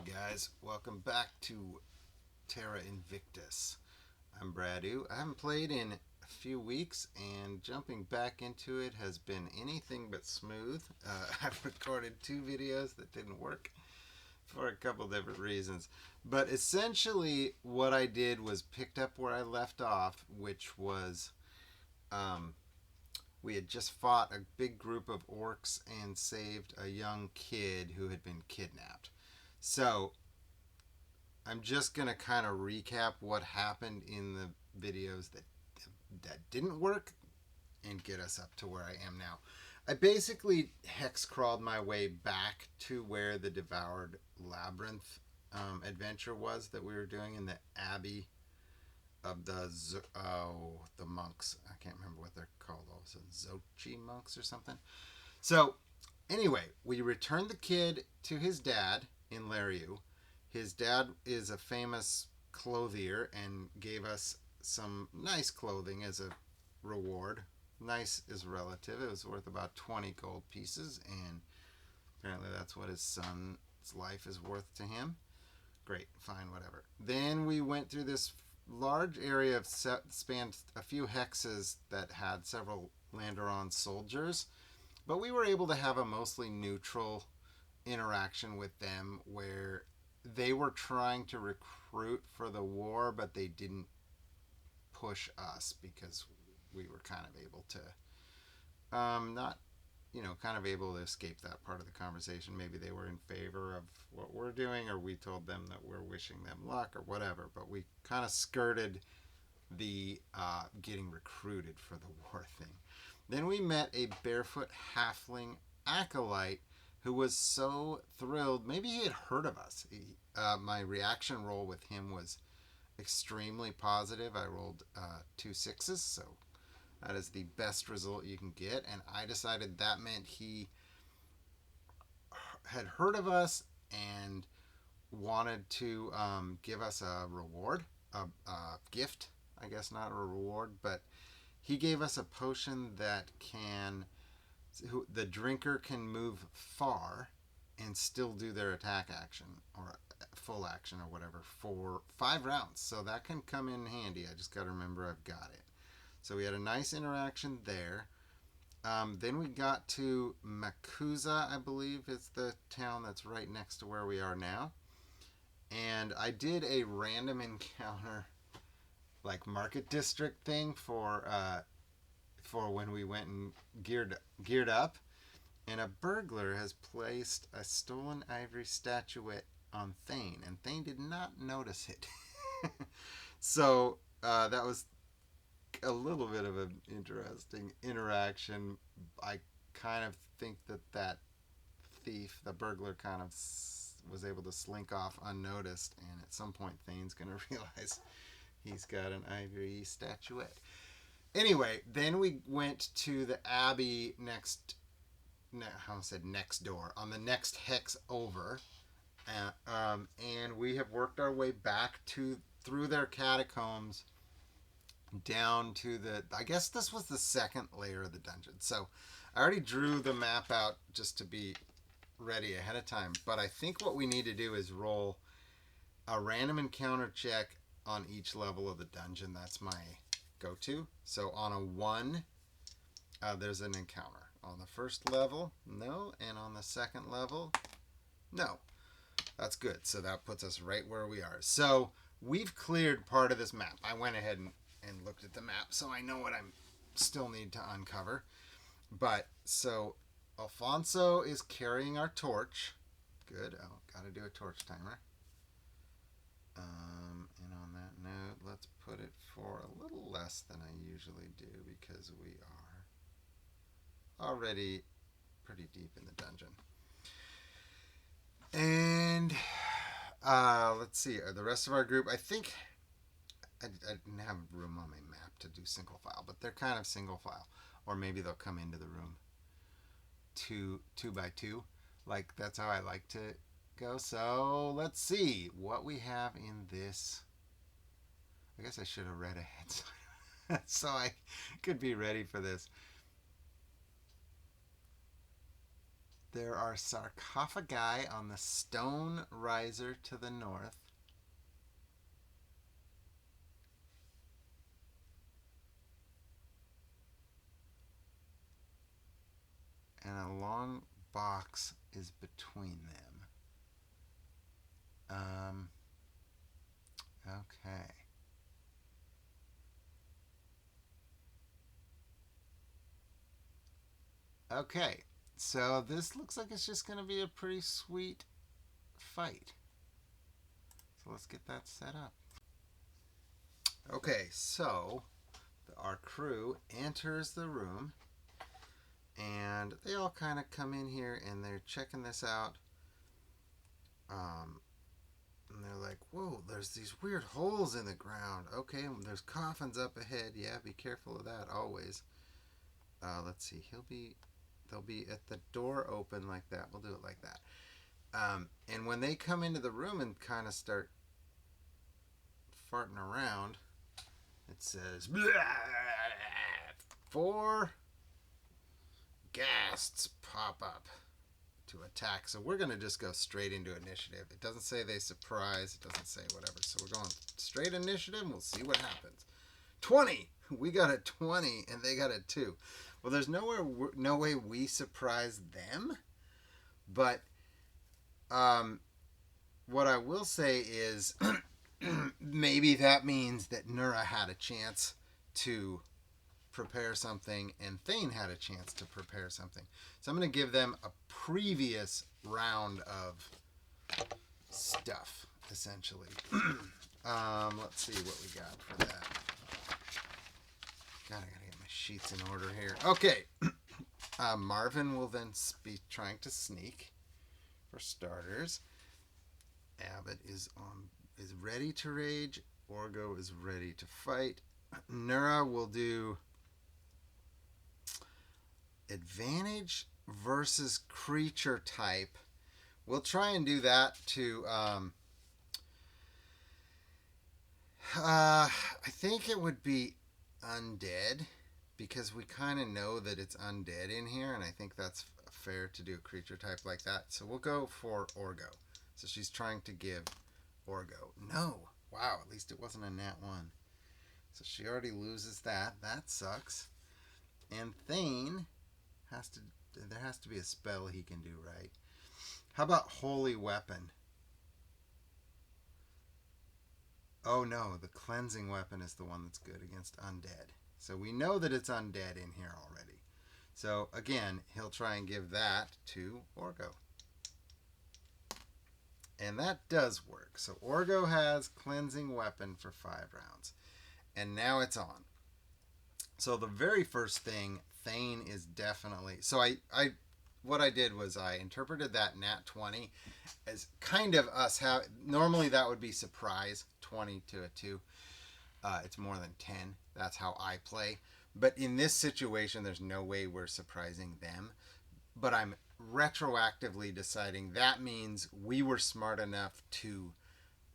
Hey guys, welcome back to Terra Invictus. I'm Bradu. I haven't played in a few weeks, and jumping back into it has been anything but smooth. I've recorded two videos that didn't work for a couple different reasons. But essentially, what I did was picked up where I left off, which was um, we had just fought a big group of orcs and saved a young kid who had been kidnapped. So I'm just gonna kind of recap what happened in the videos that didn't work and get us up to where I am now. I basically hex crawled my way back to where the Devoured Labyrinth adventure was that we were doing in the Abbey of the monks. I can't remember what they're called. Also, Zochi monks or something. So anyway, we returned the kid to his dad in Lariu. His dad is a famous clothier and gave us some nice clothing as a reward. Nice is relative. It was worth about 20 gold pieces, and apparently that's what his son's life is worth to him. Great, fine, whatever. Then we went through this large area of spanned a few hexes that had several Landeron soldiers, but we were able to have a mostly neutral interaction with them where they were trying to recruit for the war, but they didn't push us because we were kind of able to not kind of able to escape that part of the conversation. Maybe they were in favor of what we're doing, or we told them that we're wishing them luck or whatever, but we kind of skirted the getting recruited for the war thing. Then we met a barefoot halfling acolyte who was so thrilled. Maybe he had heard of us. My reaction roll with him was extremely positive. I rolled 2 6s, so that is the best result you can get. And I decided that meant he had heard of us and wanted to give us a reward, a gift, I guess, not a reward, but he gave us a potion that the drinker can move far and still do their attack action or full action or whatever for 5 rounds. So that can come in handy. I just got to remember I've got it. So we had a nice interaction there. Then we got to Makuza, I believe is the town that's right next to where we are now. And I did a random encounter, like market district thing for when we went and geared up. And a burglar has placed a stolen ivory statuette on Thane, and Thane did not notice it. So that was a little bit of an interesting interaction. I kind of think that thief, the burglar, kind of was able to slink off unnoticed, and at some point Thane's going to realize he's got an ivory statuette. Anyway, then we went to the Abbey next door, on the next hex over. And we have worked our way back through their catacombs down to I guess this was the second layer of the dungeon. So I already drew the map out just to be ready ahead of time. But I think what we need to do is roll a random encounter check on each level of the dungeon. That's my go-to. So on a 1, there's an encounter. On the first level, no. And on the second level, no. That's good. So that puts us right where we are. So we've cleared part of this map. I went ahead and looked at the map, so I know what I still need to uncover. But, so Alfonso is carrying our torch. Good. Oh, got to do a torch timer. And on that note, let's put it for a little less than I usually do because we are already pretty deep in the dungeon. And let's see, the rest of our group, I think I didn't have room on my map to do single file, but they're kind of single file. Or maybe they'll come into the room two by two. Like, that's how I like to go. So let's see what we have in this. I guess I should have read ahead so I could be ready for this. There are sarcophagi on the stone riser to the north. And a long box is between them. Okay. Okay, so this looks like it's just going to be a pretty sweet fight. So let's get that set up. Okay, so our crew enters the room, and they all kind of come in here and they're checking this out. And they're like, whoa, there's these weird holes in the ground. Okay, there's coffins up ahead. Yeah, be careful of that always. Let's see, they'll be at the door open like that. We'll do it like that. And when they come into the room and kind of start farting around, it says, 4 ghasts pop up to attack. So we're going to just go straight into initiative. It doesn't say they surprise. It doesn't say whatever. So we're going straight initiative, and we'll see what happens. 20! We got a 20, and they got a 2. Well, there's no way we surprise them. But what I will say is maybe that means that Nura had a chance to prepare something and Thane had a chance to prepare something. So I'm going to give them a previous round of stuff, essentially. Let's see what we got for that. God, I gotta get my sheets in order here. Okay. Marvin will then be trying to sneak, for starters. Abbott is ready to rage. Orgo is ready to fight. Nura will do advantage versus creature type. We'll try and do that to I think it would be undead, because we kind of know that it's undead in here, and I think that's fair to do a creature type like that. So we'll go for Orgo. So she's trying to give Orgo. No. Wow, at least it wasn't a nat 1. So she already loses that. That sucks. And Thane there has to be a spell he can do, right? How about Holy Weapon? Oh no, the Cleansing Weapon is the one that's good against undead. So we know that it's undead in here already. So again, he'll try and give that to Orgo. And that does work. So Orgo has Cleansing Weapon for 5 rounds. And now it's on. So the very first thing, Thane is definitely... So what I did was I interpreted that nat 20 as kind of us have... Normally that would be surprise, 20 to a 2. It's more than 10. That's how I play. But in this situation, there's no way we're surprising them. But I'm retroactively deciding that means we were smart enough to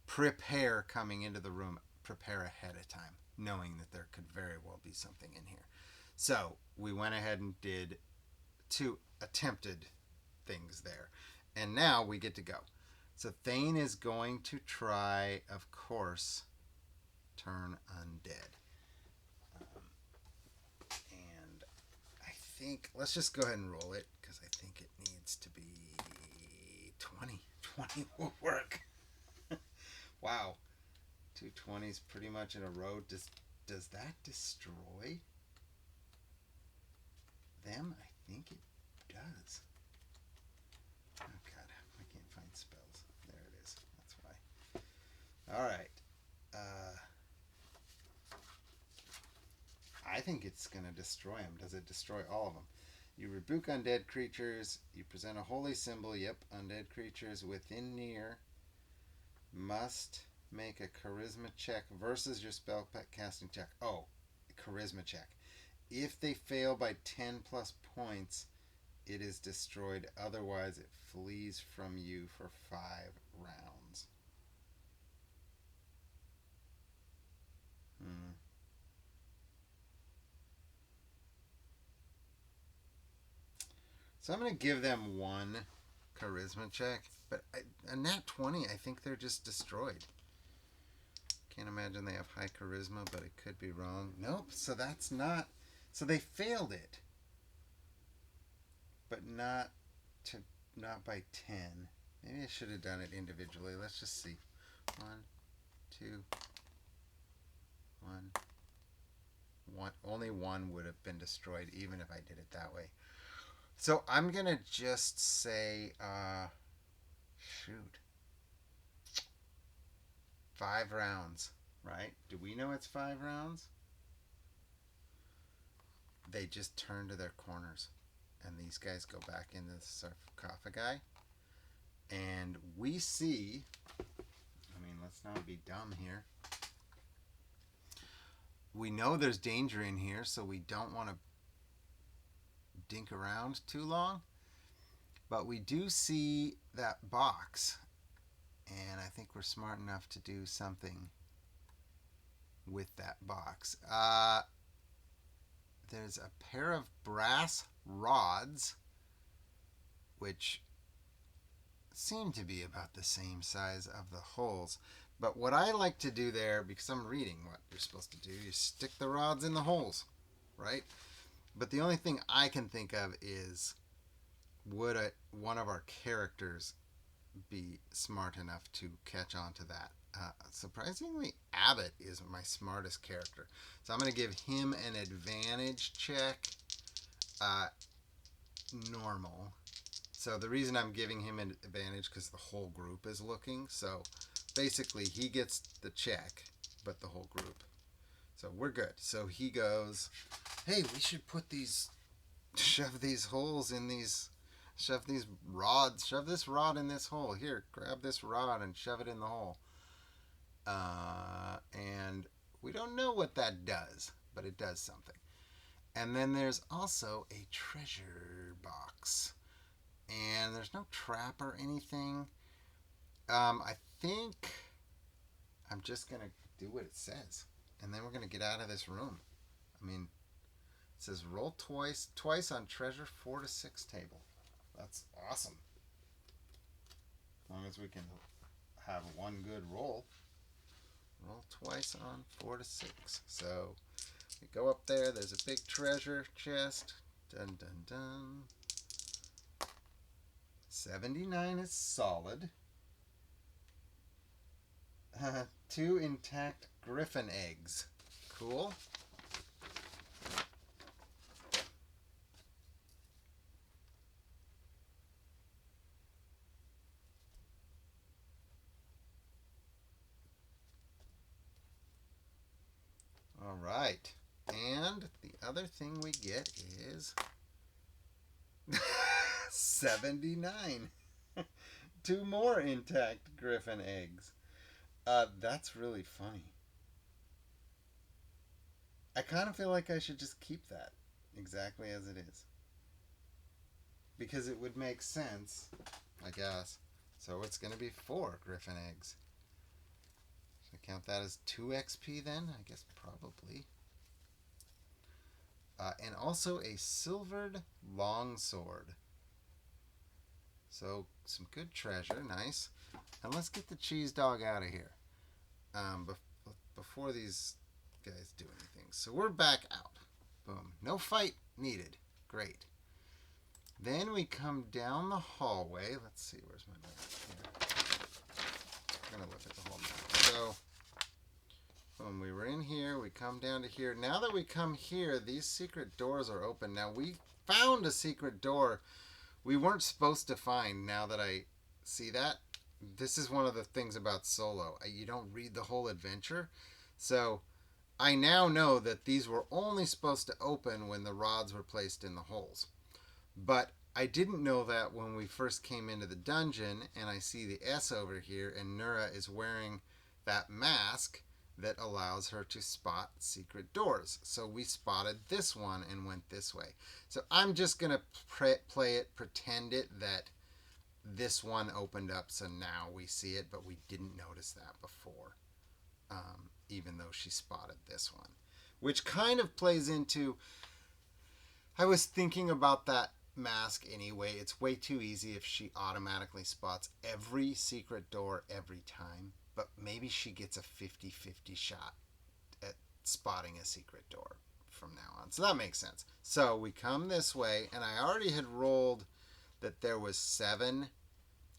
prepare coming into the room, prepare ahead of time, knowing that there could very well be something in here. So we went ahead and did 2 attempted things there. And now we get to go. So Thane is going to try, of course, turn undead. And I think, let's just go ahead and roll it, because I think it needs to be 20. 20 will work. Wow. 2 20s pretty much in a row. Does that destroy them? I think it does. Oh god, I can't find spells. There it is. That's why. Alright. I think it's going to destroy them. Does it destroy all of them? You rebuke undead creatures. You present a holy symbol. Yep, undead creatures within near must make a charisma check versus your spell casting check. Oh, charisma check. If they fail by 10 plus points, it is destroyed. Otherwise, it flees from you for 5 rounds. So I'm going to give them one charisma check. But a nat 20, I think they're just destroyed. Can't imagine they have high charisma, but it could be wrong. Nope, so that's not... So they failed it. But not by 10. Maybe I should have done it individually. Let's just see. 1, 2, 1. Only one would have been destroyed, even if I did it that way. So I'm going to just say, shoot. 5 rounds, right? Do we know it's 5 rounds? They just turn to their corners. And these guys go back in the sarcophagi. And we see... let's not be dumb here. We know there's danger in here, so we don't want to dink around too long. But we do see that box. And I think we're smart enough to do something with that box. There's a pair of brass rods, which seem to be about the same size of the holes. But what I like to do there, because I'm reading what you're supposed to do, you stick the rods in the holes, right? But the only thing I can think of is, would one of our characters be smart enough to catch on to that? Surprisingly, Abbey is my smartest character. So I'm going to give him an advantage check. Normal. So the reason I'm giving him an advantage because the whole group is looking. So basically he gets the check, but the whole group. So we're good. So he goes, hey, we should shove these holes in these, shove these rods, shove this rod in this hole. Here, grab this rod and shove it in the hole. And we don't know what that does, but it does something. And then there's also a treasure box. And there's no trap or anything. I think I'm just going to do what it says. And then we're going to get out of this room. It says roll twice on treasure 4 to 6 table. That's awesome. As long as we can have one good roll. Roll twice on 4 to 6. So we go up there. There's a big treasure chest. Dun, dun, dun. 79 is solid. 2 intact griffin eggs. Cool. All right. And the other thing we get is 79. 2 more intact griffin eggs. That's really funny. I kind of feel like I should just keep that exactly as it is. Because it would make sense, I guess. So it's going to be 4 griffin eggs. Should I count that as 2 XP then? I guess probably. And also a silvered longsword. So some good treasure, nice. And let's get the cheese dog out of here before these guys do anything. So we're back out. Boom. No fight needed. Great. Then we come down the hallway. Let's see, where's my map here? I'm going to look at the whole map. So when we were in here, we come down to here. Now that we come here, these secret doors are open. Now we found a secret door we weren't supposed to find. Now that I see that, this is one of the things about solo. You don't read the whole adventure. So I now know that these were only supposed to open when the rods were placed in the holes. But I didn't know that when we first came into the dungeon and I see the S over here and Nura is wearing that mask that allows her to spot secret doors. So we spotted this one and went this way. So I'm just going to play it, pretend it that this one opened up, so now we see it, but we didn't notice that before, even though she spotted this one. Which kind of plays into, I was thinking about that mask anyway. It's way too easy if she automatically spots every secret door every time. But maybe she gets a 50-50 shot at spotting a secret door from now on. So that makes sense. So we come this way, and I already had rolled that there was 7.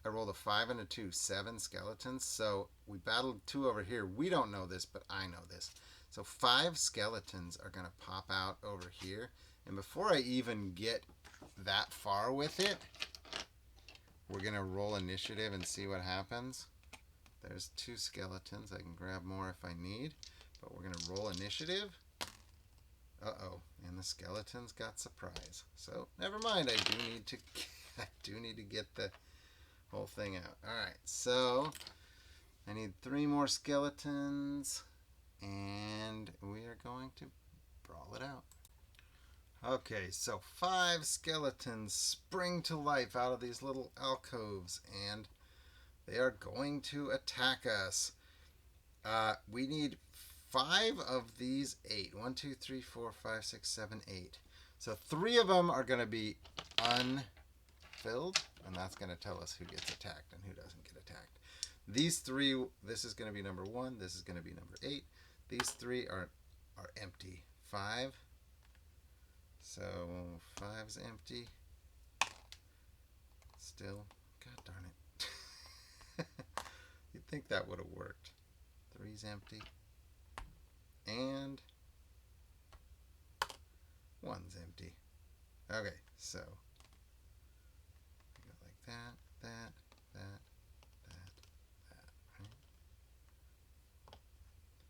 I rolled a 5 and a 2, 7 skeletons. So we battled 2 over here. We don't know this, but I know this. So 5 skeletons are going to pop out over here. And before I even get that far with it, we're going to roll initiative and see what happens. There's 2 skeletons. I can grab more if I need. But we're going to roll initiative. Uh-oh. And the skeletons got surprise. So never mind. I do need to get the whole thing out. Alright, so I need 3 more skeletons. And we are going to brawl it out. Okay, so 5 skeletons spring to life out of these little alcoves, and they are going to attack us. We need 5 of these 8. 1, 2, 3, 4, 5, 6, 7, 8. So 3 of them are going to be unfilled, and that's going to tell us who gets attacked and who doesn't get attacked. These 3, this is going to be number 1, this is going to be number 8. These 3 are empty. 5. So 5's empty. Still, god darn it. You'd think that would have worked. 3's empty. And 1's empty. Okay, so go like that. Right?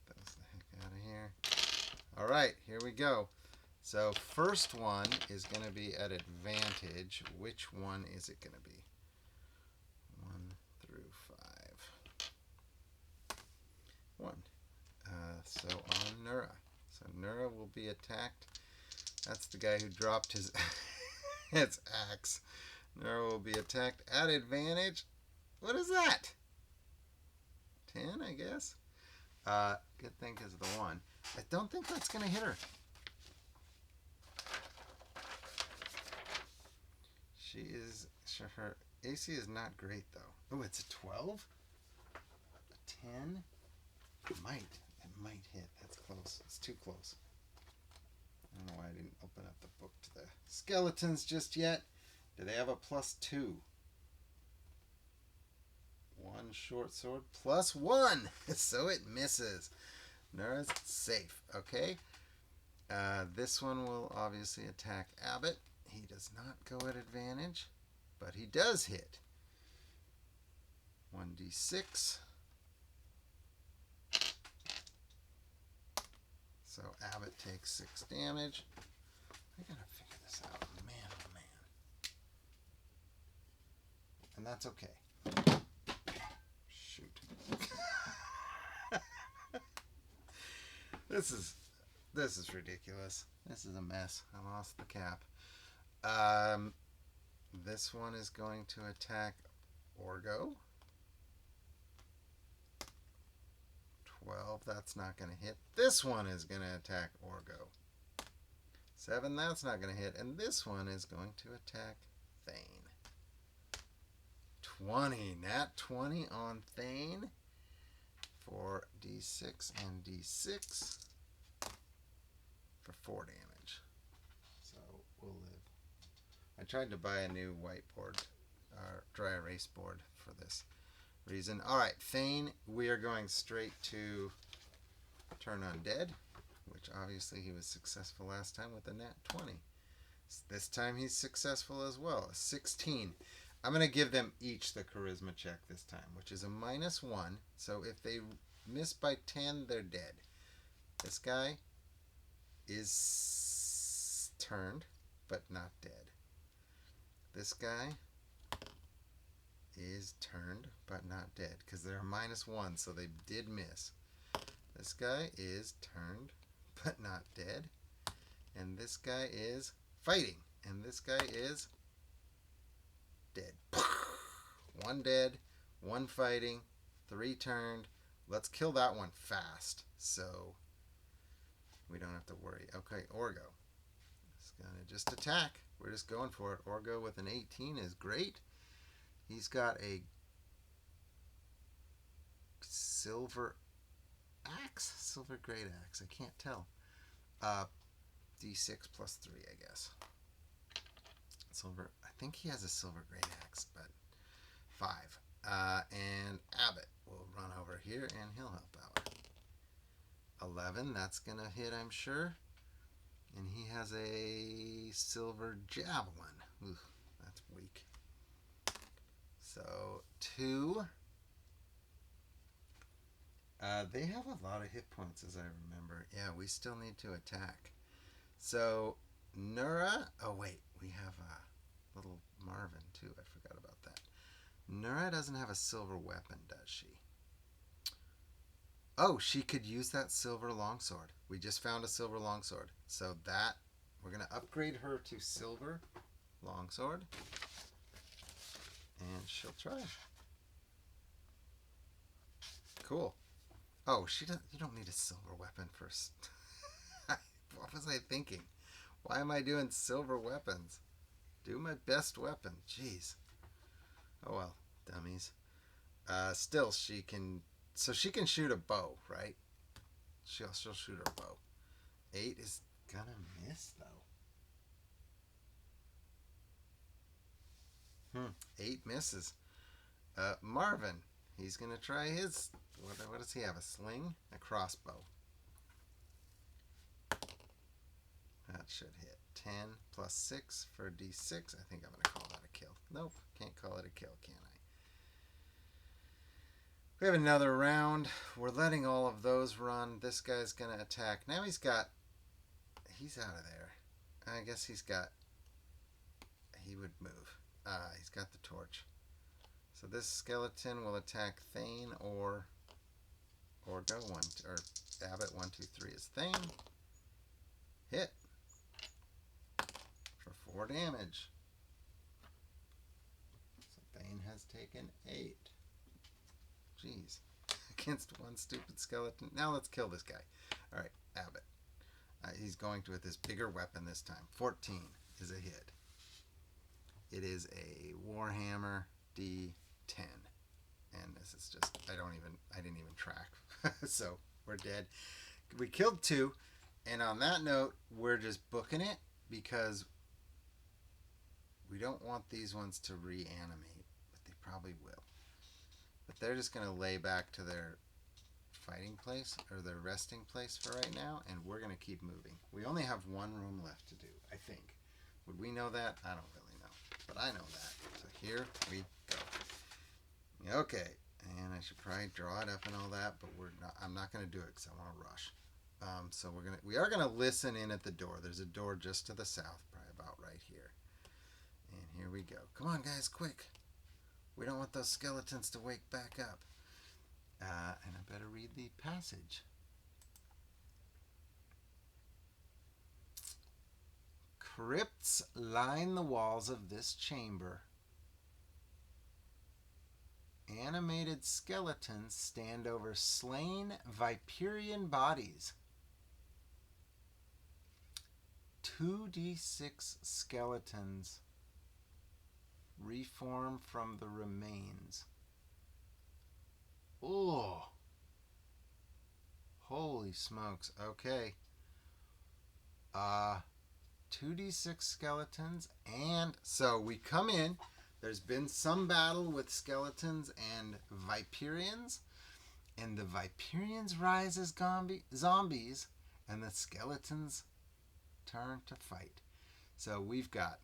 Get those the heck out of here. All right, here we go. So first one is going to be at advantage. Which one is it going to be? 1 through 5. 1. So on Nura. So Nura will be attacked. That's the guy who dropped his axe. Nura will be attacked at advantage. What is that? 10, I guess. Good thing because of the 1. I don't think that's going to hit her. Her AC is not great though. Oh, it's a 12? A 10? It might hit. That's close. It's too close. I don't know why I didn't open up the book to the skeletons just yet. Do they have a +2? 1 short sword +1. So it misses. Nura's safe. Okay. This one will obviously attack Abbott. He does not go at advantage, but he does hit. 1d6. So Abbott takes 6 damage. I gotta figure this out. Man, oh man. And that's okay. Shoot. This is ridiculous. This is a mess. I lost the cap. This one is going to attack Orgo. 12, that's not going to hit. This one is going to attack Orgo. 7, that's not going to hit. And this one is going to attack Thane. 20, nat 20 on Thane for d6 and d6 for 4 damage. So we'll live. I tried to buy a new whiteboard, dry erase board for this reason. Alright, Thane, we are going straight to turn undead, which obviously he was successful last time with a nat 20. This time he's successful as well, a 16. I'm going to give them each the charisma check this time, which is a -1. So if they miss by 10, they're dead. This guy is turned, but not dead. This guy is turned, but not dead, because they're a -1, so they did miss. This guy is turned, but not dead. And this guy is fighting. And this guy is dead. 1 dead, 1 fighting, 3 turned. Let's kill that one fast, so we don't have to worry. Okay, Orgo is going to just attack. we're just going for it. Orgo with an 18 is great. He's got a silver axe? Silver great axe. I can't tell. D6 plus 3, I guess. Silver. I think he has a silver great axe, but 5. And Abbott will run over here and he'll help out. 11, that's going to hit, I'm sure. And he has a silver javelin. Ooh, that's weak. So, 2. They have a lot of hit points, as I remember. Yeah, we still need to attack. So, Nura. Oh, wait. We have little Marvin, too. I forgot about that. Nura doesn't have a silver weapon, does she? Oh, she could use that silver longsword. We just found a silver longsword. So that, we're going to upgrade her to silver longsword. And she'll try. Cool. Oh, you don't need a silver weapon first. What was I thinking? Why am I doing silver weapons? Do my best weapon. Jeez. Oh well, dummies. Still, she can... So she can shoot a bow, right? She'll shoot her bow. 8 is gonna miss, though. 8 misses. Marvin, he's gonna try his... What does he have? A sling? A crossbow. That should hit. 10 plus 6 for D6. I think I'm gonna call that a kill. Nope, can't call it a kill, can I? We have another round. We're letting all of those run. This guy's going to attack. Now he's out of there. I guess he would move. He's got the torch. So this skeleton will attack Thane or Orgo or Abbott. 1, 2, 3 is Thane. Hit for 4 damage. So Thane has taken 8. Jeez. Against one stupid skeleton. Now let's kill this guy. Alright, Abbott. He's going to with this bigger weapon this time. 14 is a hit. It is a Warhammer D10. And this is just, I didn't even track. So, we're dead. We killed 2. And on that note, we're just booking it because we don't want these ones to reanimate. But they probably will. But they're just going to lay back to their fighting place or their resting place for right now, and we're going to keep moving. We only have 1 room left to do, I think. Would we know that? I don't really know, but I know that. So here we go. Okay, and I should probably draw it up and all that, but I'm not going to do it because I want to rush. So we are going to listen in at the door. There's a door just to the south, probably about right here. And here we go. Come on, guys, quick. We don't want those skeletons to wake back up. And I better read the passage. Crypts line the walls of this chamber. Animated skeletons stand over slain Viperian bodies. 2d6 skeletons reform from the remains. Oh, holy smokes. Okay. 2d6 skeletons, and so we come in. There's been some battle with skeletons and Viperians, and the Viperians rise as zombies, and the skeletons turn to fight. So we've got,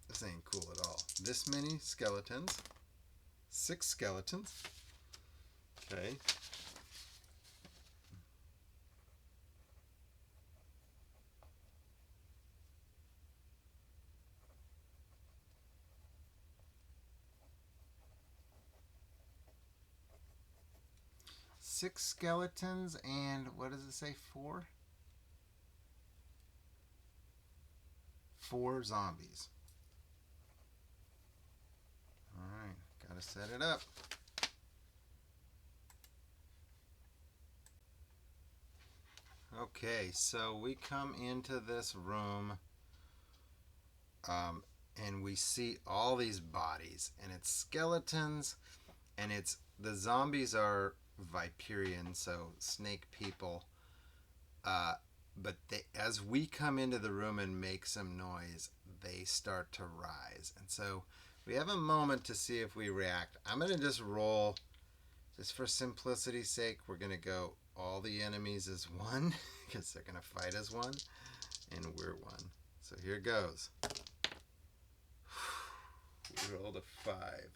this ain't cool at all, this many skeletons, 6 skeletons, okay. Six skeletons and what does it say? 4? 4 zombies. Alright, gotta set it up. Okay, so we come into this room Um, and we see all these bodies, and it's skeletons, and it's the zombies are Viperian, so snake people. Uh, but as we come into the room and make some noise, they start to rise, and so we have a moment to see if we react. I'm gonna just roll, just for simplicity's sake. We're gonna go all the enemies as one because they're gonna fight as one, and we're one. So here goes. We rolled a 5.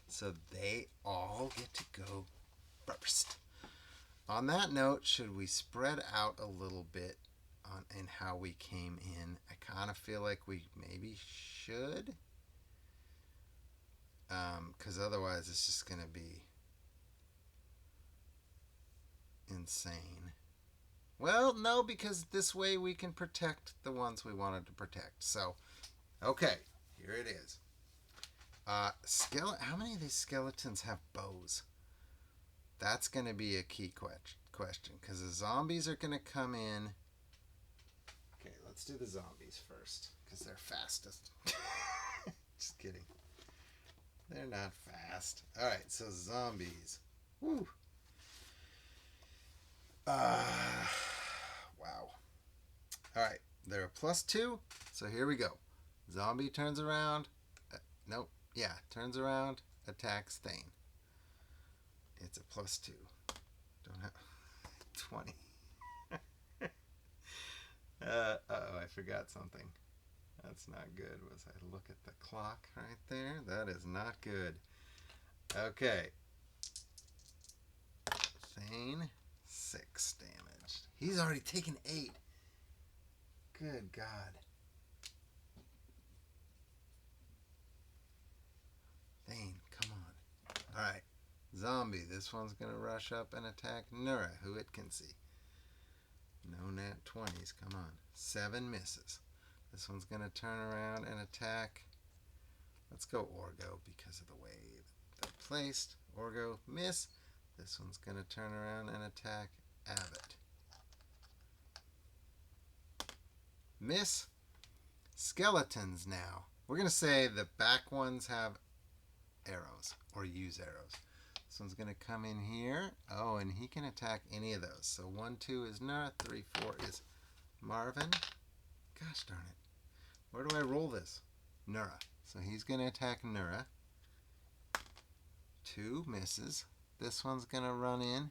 So they all get to go first. On that note, should we spread out a little bit in how we came in? I kind of feel like we maybe should. Because otherwise it's just going to be insane. Well, no, because this way we can protect the ones we wanted to protect. So, okay, here it is. How many of these skeletons have bows? That's going to be a key question, because the zombies are going to come in. Okay, let's do the zombies first, because they're fastest. Just kidding. They're not fast. All right, so zombies. Woo. Wow. All right, they're a +2, so here we go. Zombie turns around. Nope. Yeah, turns around, attacks Thane. It's a +2. Don't have 20. Uh-oh, I forgot something. That's not good. Was I look at the clock right there? That is not good. Okay. Thane, 6 damage. He's already taken 8. Good God. Thane, come on. Alright. Zombie. This one's going to rush up and attack Nura, who it can see. No nat 20s. Come on. 7 misses. This one's going to turn around and attack. Let's go Orgo because of the way they're placed. Orgo, miss. This one's going to turn around and attack Abbott. Miss. Skeletons now. We're going to say the back ones have arrows or use arrows. This one's going to come in here. Oh, and he can attack any of those. So 1, 2 is Nura. 3, 4 is Marvin. Gosh darn it. Where do I roll this? Nura. So he's going to attack Nura. 2 misses. This one's going to run in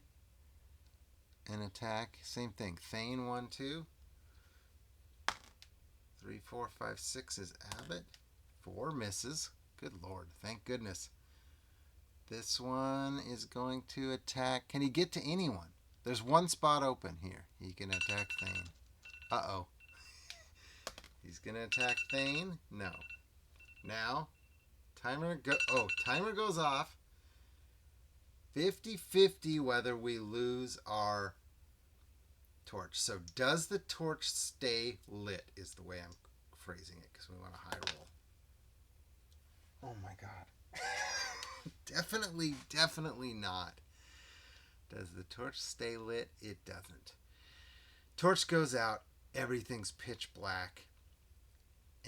and attack. Same thing. Thane, 1, 2. 3, 4, 5, 6 is Abbott. 4 misses. Good Lord. Thank goodness. This one is going to attack. Can he get to anyone? There's one spot open here. He can attack Thane. Uh-oh. He's going to attack Thane? No. Now, timer goes off. 50-50 whether we lose our torch. So does the torch stay lit is the way I'm phrasing it, because we want a high roll. Oh my God. Definitely not. Does the torch stay lit? It doesn't. Torch goes out. Everything's pitch black.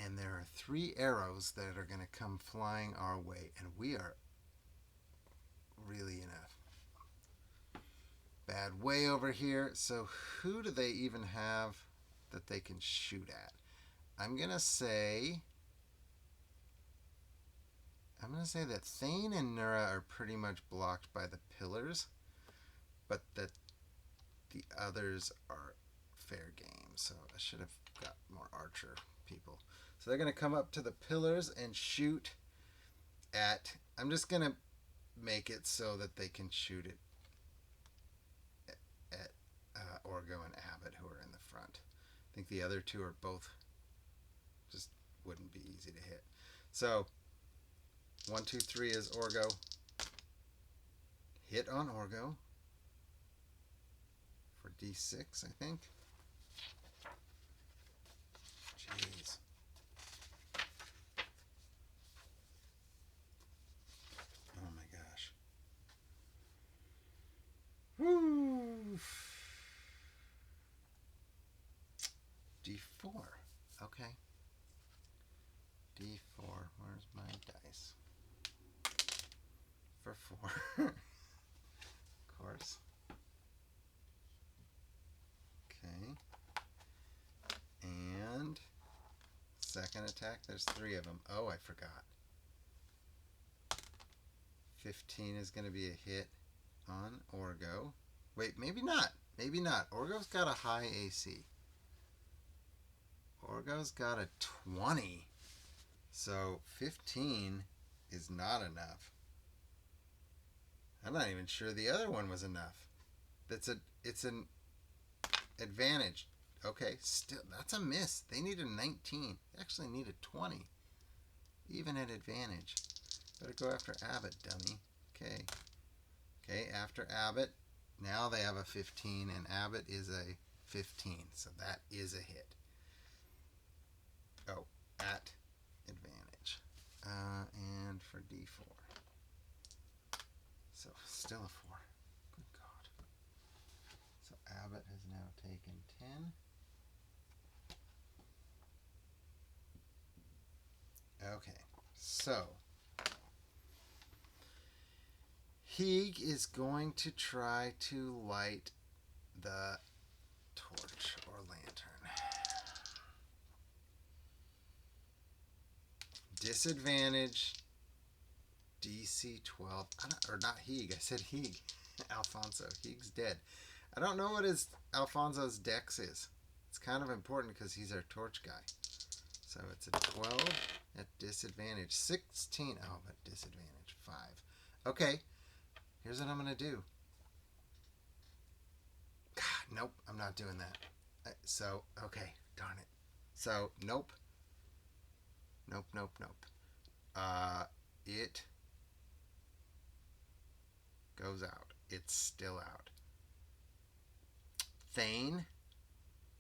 And there are 3 arrows that are going to come flying our way. And we are really in a bad way over here. So who do they even have that they can shoot at? I'm going to say that Thane and Nura are pretty much blocked by the pillars, but that the others are fair game. So I should have got more archer people. So they're going to come up to the pillars and shoot at... I'm just going to make it so that they can shoot it at Orgo and Abbott, who are in the front. I think the other 2 are both just wouldn't be easy to hit. So 1, 2, 3 is Orgo. Hit on Orgo for D6, I think. Jeez. Oh my gosh. Woo. D4. Okay. D4. Where's my dice? For 4. Of course. Okay. And second attack, there's 3 of them. Oh, I forgot. 15 is going to be a hit on Orgo. Wait, maybe not. Maybe not. Orgo's got a high AC. Orgo's got a 20. So 15 is not enough. I'm not even sure the other one was enough. It's an advantage. Okay, still that's a miss. They need a 19. They actually need a 20. Even at advantage. Better go after Abbott, dummy. Okay. Okay, after Abbott, now they have a 15, and Abbott is a 15. So that is a hit. Oh, at advantage. And for D4. So still a 4. Good God. So Abbott has now taken 10. Okay, so he is going to try to light the torch or lantern. Disadvantage, DC 12. Or not Heeg, I said Heeg. Alfonso. Heeg's dead. I don't know what Alfonso's dex is. It's kind of important because he's our torch guy. So it's a 12 at disadvantage. 16. Oh, but disadvantage. 5. Okay. Here's what I'm going to do. God, nope. I'm not doing that. So, okay. Darn it. So, nope. Nope, nope, nope. It goes out. It's still out. Thane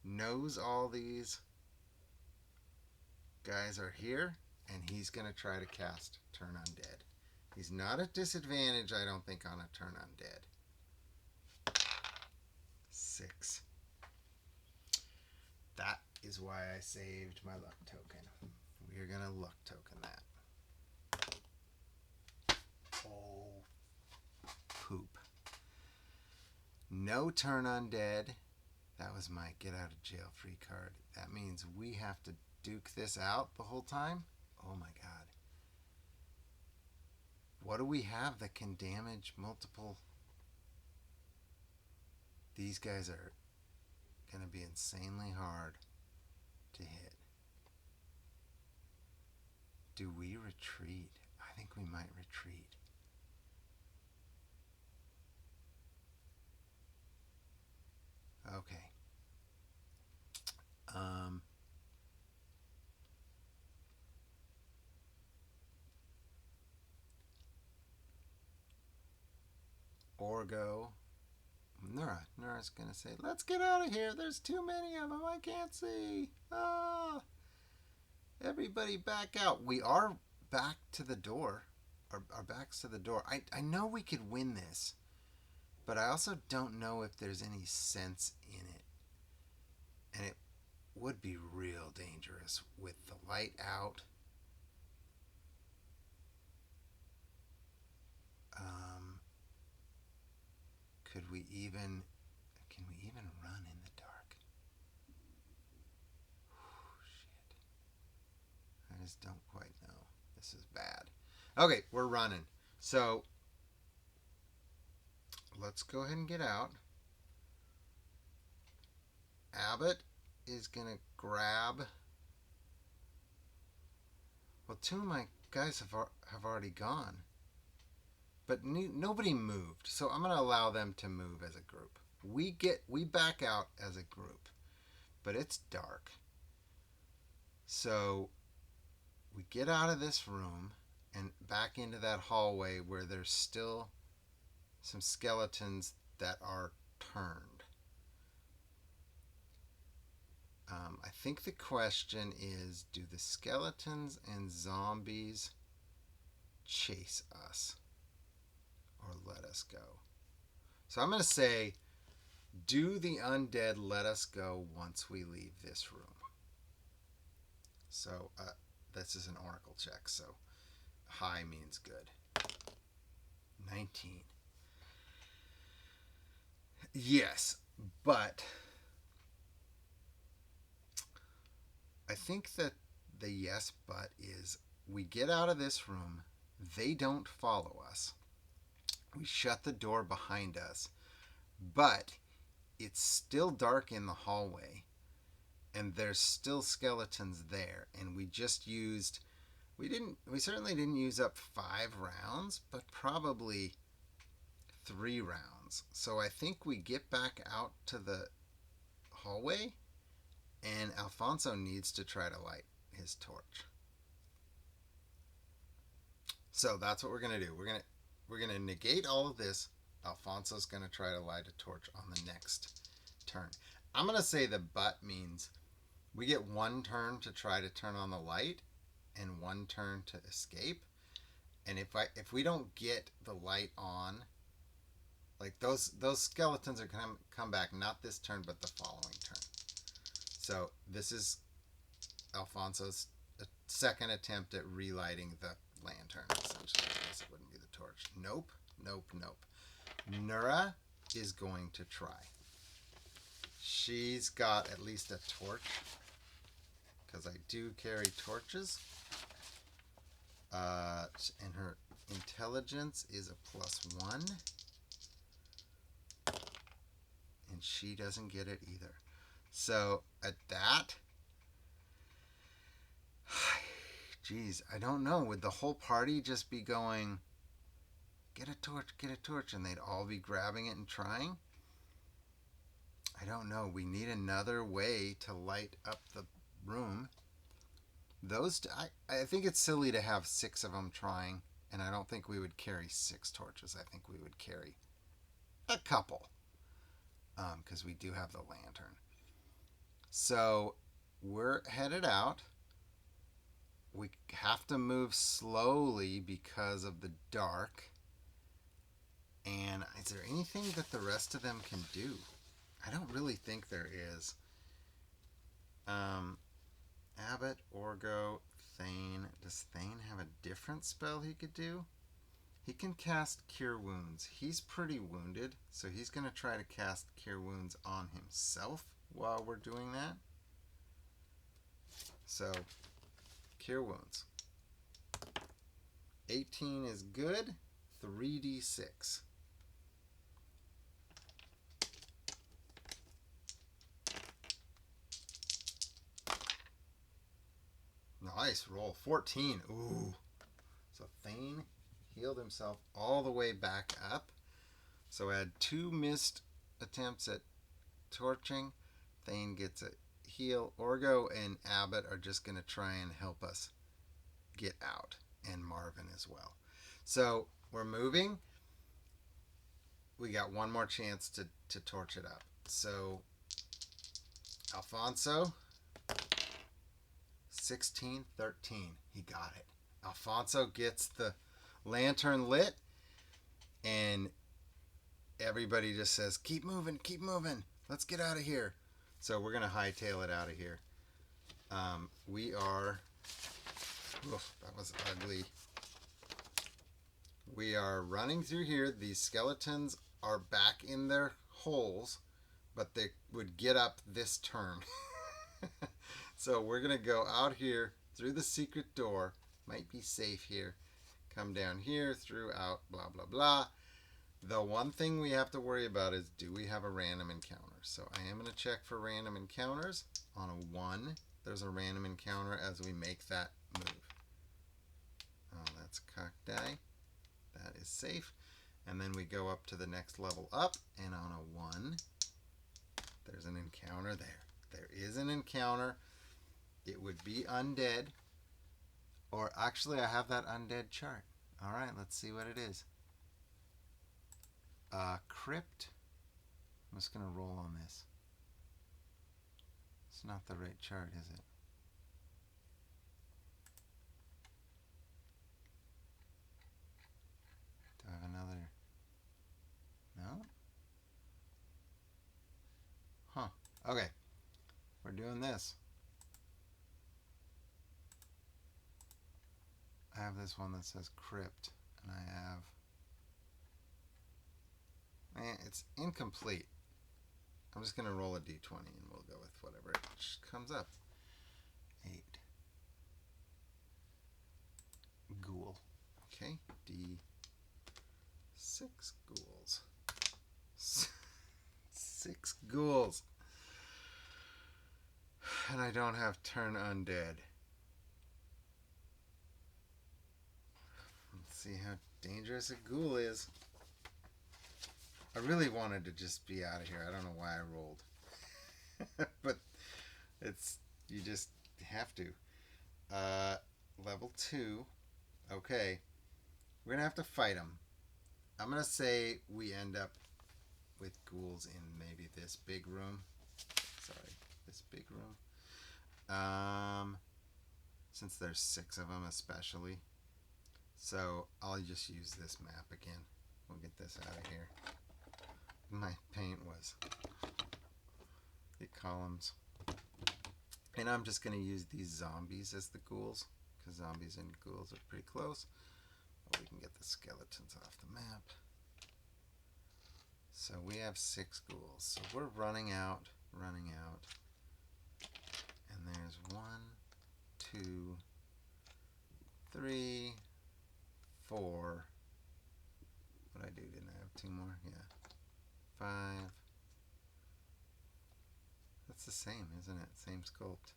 knows all these guys are here, and he's going to try to cast Turn Undead. He's not at disadvantage, I don't think, on a Turn Undead. 6. That is why I saved my luck token. We're going to luck token that. Oh, poop. No Turn Undead. That was my get out of jail free card. That means we have to duke this out the whole time? Oh my God. What do we have that can damage multiple? These guys are going to be insanely hard to hit. Do we retreat? I think we might retreat. Okay. Orgo. Nura's gonna say, let's get out of here. There's too many of them. I can't see. Ah. Everybody back out. We are back to the door. Our backs to the door. I know we could win this, but I also don't know if there's any sense in it. And it would be real dangerous with the light out. Can we even run in the dark? Shit. I just don't quite know. This is bad. Okay, we're running. So let's go ahead and get out. Abbott is going to grab. Well, 2 of my guys have already gone. But nobody moved, so I'm going to allow them to move as a group. We back out as a group, but it's dark. So we get out of this room and back into that hallway where there's still some skeletons that are turned. I think the question is, do the skeletons and zombies chase us? Or let us go. So I'm going to say, do the undead let us go once we leave this room? So this is an oracle check, so high means good. 19. Yes, but I think that the yes but is we get out of this room, they don't follow us. We shut the door behind us, but it's still dark in the hallway and there's still skeletons there, and we certainly didn't use up 5 rounds, but probably 3 rounds. So I think we get back out to the hallway, and Alfonso needs to try to light his torch. So that's what we're gonna do. We're gonna negate all of this. Alfonso's gonna try to light a torch on the next turn. I'm gonna say the but means we get 1 turn to try to turn on the light and 1 turn to escape. And if we don't get the light on, like those skeletons are gonna come back not this turn but the following turn. So this is Alfonso's second attempt at relighting the lantern, essentially. I guess it wouldn't be the torch. Nope. Nura is going to try. She's got at least a torch, because I do carry torches. And her intelligence is a +1. And she doesn't get it either. So at that, geez, I don't know. Would the whole party just be going, get a torch, and they'd all be grabbing it and trying? I don't know. We need another way to light up the room. I think it's silly to have 6 of them trying, and I don't think we would carry 6 torches. I think we would carry a couple, because we do have the lantern. So we're headed out. We have to move slowly because of the dark. And is there anything that the rest of them can do? I don't really think there is. Abbott, Orgo, Thane. Does Thane have a different spell he could do? He can cast Cure Wounds. He's pretty wounded, so he's going to try to cast Cure Wounds on himself while we're doing that. So, Cure Wounds. 18 is good. 3d6. Nice roll. 14. Ooh. So Thane healed himself all the way back up. So I had 2 missed attempts at torching. Thane gets a heal. Orgo and Abbott are just going to try and help us get out. And Marvin as well. So we're moving. We got 1 more chance to torch it up. So Alfonso, 16, 13. He got it. Alfonso gets the lantern lit, and everybody just says, keep moving. Let's get out of here. So we're going to hightail it out of here. We are... Oof, that was ugly. We are running through here. These skeletons are back in their holes, but they would get up this turn. So we're going to go out here through the secret door. Might be safe here. Come down here, through, out, blah, blah, blah. The one thing we have to worry about is, do we have a random encounter? So I am going to check for random encounters. On a 1, there's a random encounter as we make that move. Oh, that's cocked die. That is safe. And then we go up to the next level up, and on a 1, there's an encounter there. There is an encounter. It would be undead. Or actually, I have that undead chart. All right, let's see what it is. Crypt. I'm just going to roll on this. It's not the right chart, is it? Do I have another? No? Huh. Okay. We're doing this. I have this one that says crypt, and I have... it's incomplete. I'm just going to roll a d20 and we'll go with whatever comes up. 8. Ghoul. Okay, d6 ghouls. 6 ghouls. And I don't have turn undead. Let's see how dangerous a ghoul is. I really wanted to just be out of here. I don't know why I rolled. But you just have to. Level 2. Okay. We're going to have to fight them. I'm going to say we end up with ghouls in maybe this big room. Sorry, this big room. Since there's 6 of them especially. So I'll just use this map again. We'll get this out of here. My paint was the columns. And I'm just going to use these zombies as the ghouls, because zombies and ghouls are pretty close. But we can get the skeletons off the map. So we have 6 ghouls. So we're running out. And there's 1, 2, 3, 4. What did I do? Didn't I have 2 more? Yeah. 5. That's the same, isn't it? Same sculpt.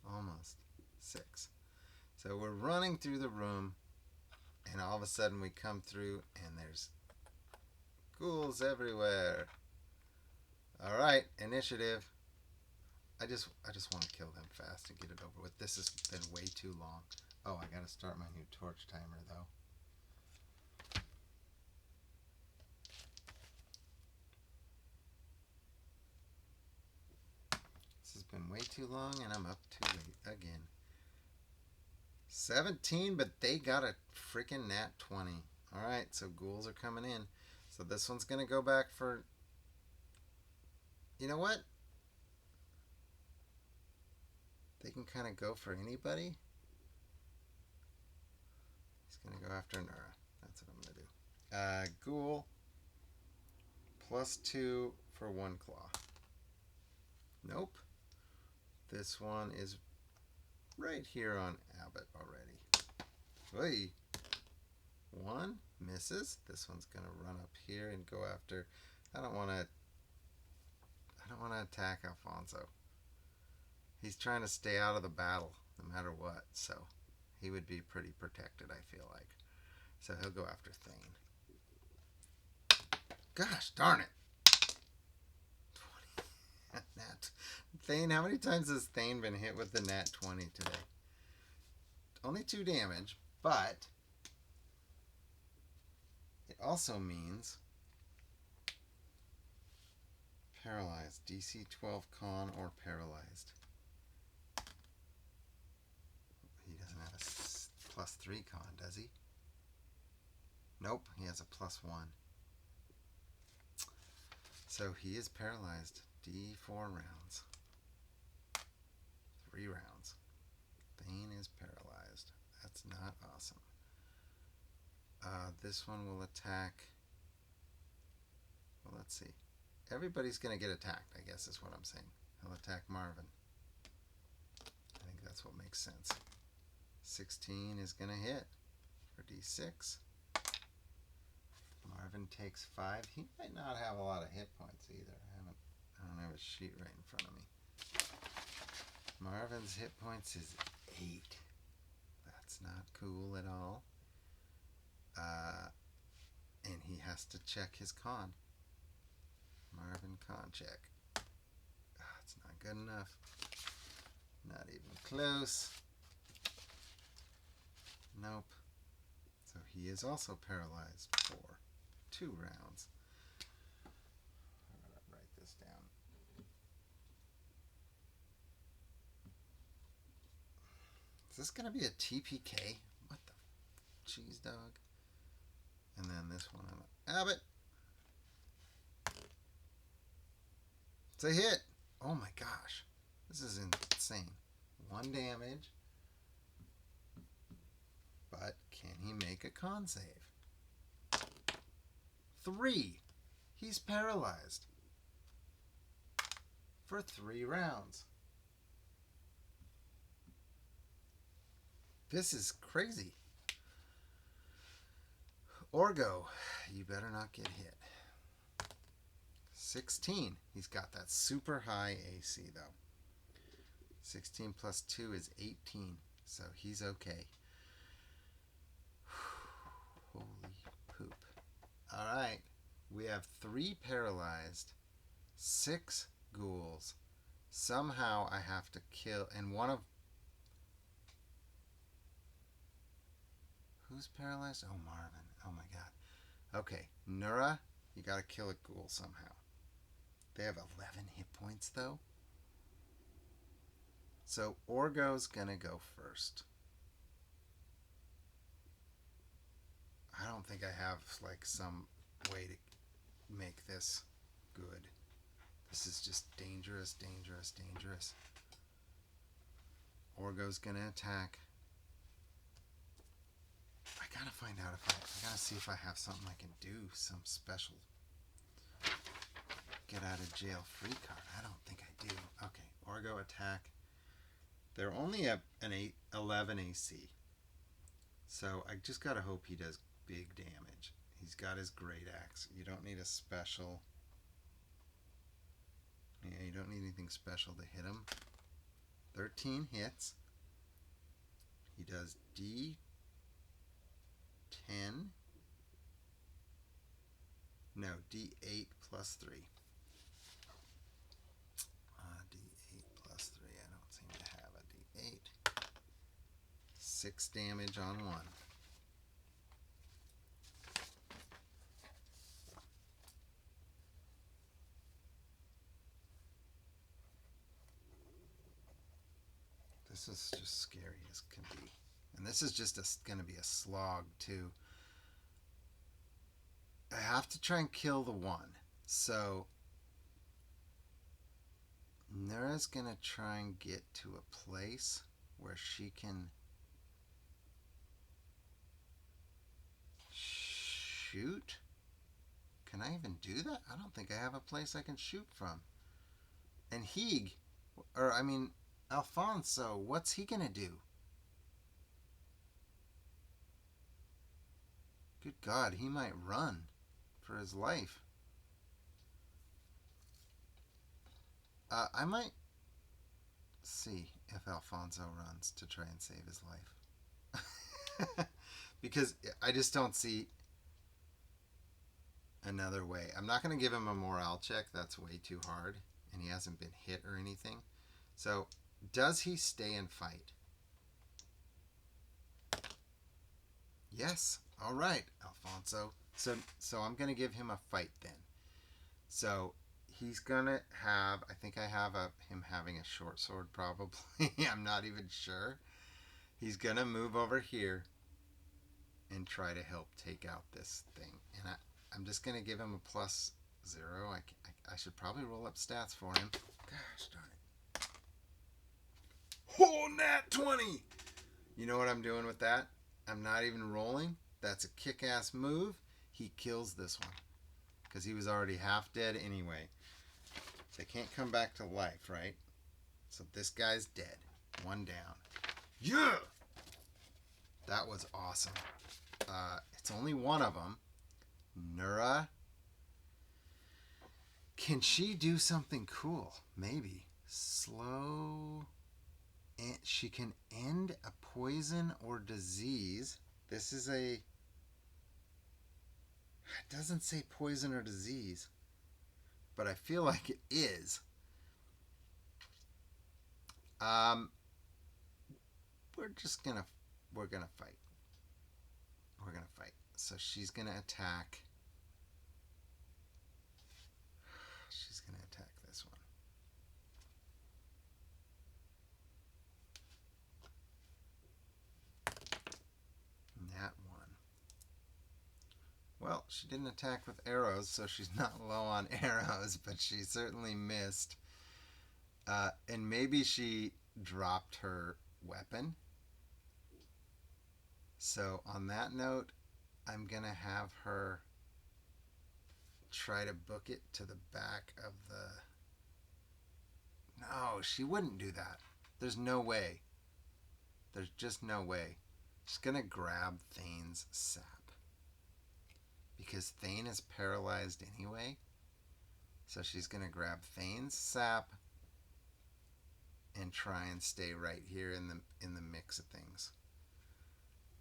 Almost. 6. So we're running through the room, and all of a sudden we come through, and there's ghouls everywhere. Alright, initiative. I just want to kill them fast and get it over with. This has been way too long. Oh, I gotta start my new torch timer, though. This has been way too long, and I'm up too late again. 17, but they got a freaking nat 20. Alright, so ghouls are coming in. So this one's going to go back for... You know what? They can kind of go for anybody. He's going to go after Nura. That's what I'm going to do. Ghoul. +2 for 1 claw. Nope. This one is right here on Abbey already. Hey. 1 misses. This one's going to run up here and go after... I don't want to attack Alfonso. He's trying to stay out of the battle no matter what, so he would be pretty protected, I feel like. So he'll go after Thane. Gosh darn it! 20. Thane, how many times has Thane been hit with the nat 20 today? Only 2 damage, but it also means paralyzed. DC 12 con or paralyzed. He doesn't have a +3 con, does he? Nope, he has a +1. So he is paralyzed. D4 rounds. 3 rounds. Thane is paralyzed. That's not awesome. This one will attack... Well, let's see. Everybody's going to get attacked, I guess is what I'm saying. He'll attack Marvin. I think that's what makes sense. 16 is going to hit for D6. Marvin takes 5. He might not have a lot of hit points either. I don't have a sheet right in front of me. Marvin's hit points is 8. That's not cool at all. And he has to check his con. Marvin con check. It's not good enough. Not even close. Nope. So he is also paralyzed for 2 rounds. I'm going to write this down. Is this going to be a TPK? What the cheese dog? And then this one on Abbott. It's a hit. Oh my gosh. This is insane. 1 damage. but can he make a con save? 3. He's paralyzed for 3 rounds. This is crazy. Orgo, you better not get hit. 16. He's got that super high AC though. 16 plus 2 is 18, so he's okay. Holy poop. Alright, we have 3 paralyzed, 6 ghouls. Somehow I have to kill, and one of... Who's paralyzed? Oh, Marvin. Oh my god. Okay, Nura, you gotta kill a ghoul somehow. They have 11 hit points though. So Orgo's gonna go first. I don't think I have like some way to make this good. This is just dangerous, dangerous, dangerous. Orgo's gonna attack. I gotta find out if I gotta see if I have something I can do, some special get out of jail free card. I don't think I do. Okay, Orgo attack. They're only at an 11 AC. So I just gotta hope he does big damage. He's got his great axe. You don't need a special. Yeah, you don't need anything special to hit him. 13 hits. He does D10. No, D8 plus 3. D8 plus 3. I don't seem to have a D8. 6 damage on 1. This is just scary as can be. And this is just going to be a slog, too. I have to try and kill the one. So Nura's going to try and get to a place where she can shoot. Can I even do that? I don't think I have a place I can shoot from. And Alfonso, what's he going to do? Good God, he might run for his life. I might see if Alfonso runs to try and save his life. Because I just don't see another way. I'm not going to give him a morale check. That's way too hard. And he hasn't been hit or anything. So, does he stay and fight? Yes. All right, Alfonso. So I'm going to give him a fight then. So he's going to have, I think I have him having a short sword probably. I'm not even sure. He's going to move over here and try to help take out this thing. And I'm just going to give him a +0. I should probably roll up stats for him. Gosh darn it. Oh, nat 20! You know what I'm doing with that? I'm not even rolling. That's a kick-ass move. He kills this one. Because he was already half dead anyway. They can't come back to life, right? So this guy's dead. 1 down. Yeah! That was awesome. It's only one of them. Nura. Can she do something cool? Maybe. Slow. And she can end a poison or disease. This is a... It doesn't say poison or disease, but I feel like it is. We're gonna fight. We're gonna fight. So she's gonna attack. She's gonna attack this one. That one. Well, she didn't attack with arrows, so she's not low on arrows, but she certainly missed. And maybe she dropped her weapon. So on that note, I'm going to have her try to book it to the back of the... No, she wouldn't do that. There's no way. There's just no way. She's going to grab Thane's sap. Because Thane is paralyzed anyway. So she's going to grab Thane's sap and try and stay right here in the mix of things.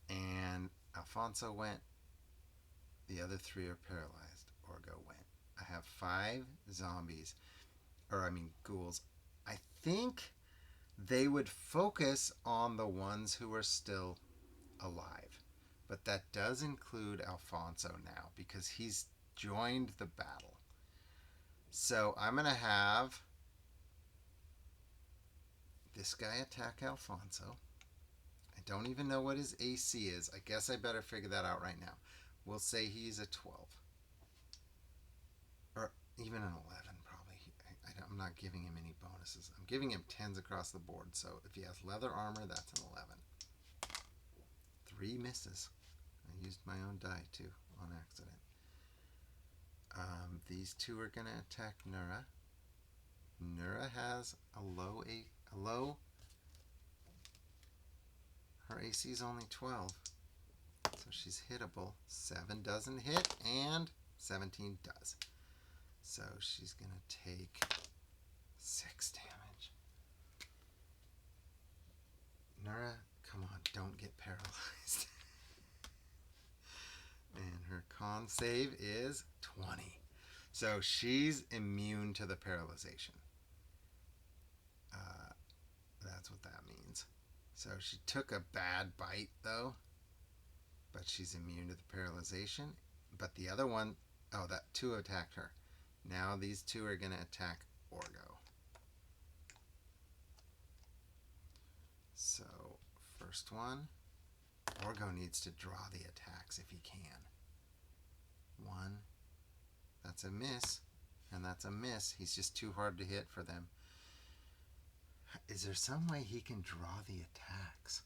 And Alfonso went. The other 3 are paralyzed. Orgo went. I have 5 zombies. Ghouls. I think they would focus on the ones who are still alive. But that does include Alfonso now because he's joined the battle. So I'm going to have this guy attack Alfonso. I don't even know what his AC is. I guess I better figure that out right now. We'll say he's a 12. Or even an 11, probably. I'm not giving him any bonuses. I'm giving him 10s across the board. So if he has leather armor, that's an 11. 3 misses. I used my own die, too, on accident. These 2 are going to attack Nura. Nura has a low. Her AC is only 12. So she's hittable. 7 doesn't hit, and 17 does. So she's going to take 6 damage. Nura, come on, don't get paralyzed. And her con save is 20. So she's immune to the paralyzation. That's what that means. So she took a bad bite, though. But she's immune to the paralyzation. But the other one, that 2 attacked her. Now these 2 are going to attack Orgo. So, first one. Orgo needs to draw the attacks if he can. 1. That's a miss. And that's a miss. He's just too hard to hit for them. Is there some way he can draw the attacks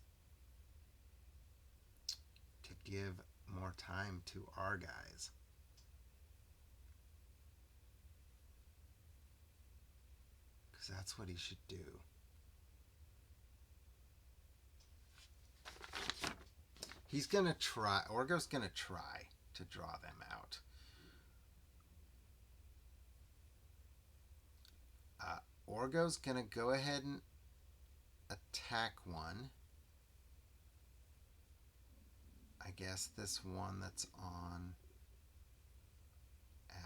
to give more time to our guys? Because that's what he should do. He's going to try. Orgo's going to try to draw them out. Orgo's going to go ahead and attack one. I guess this one that's on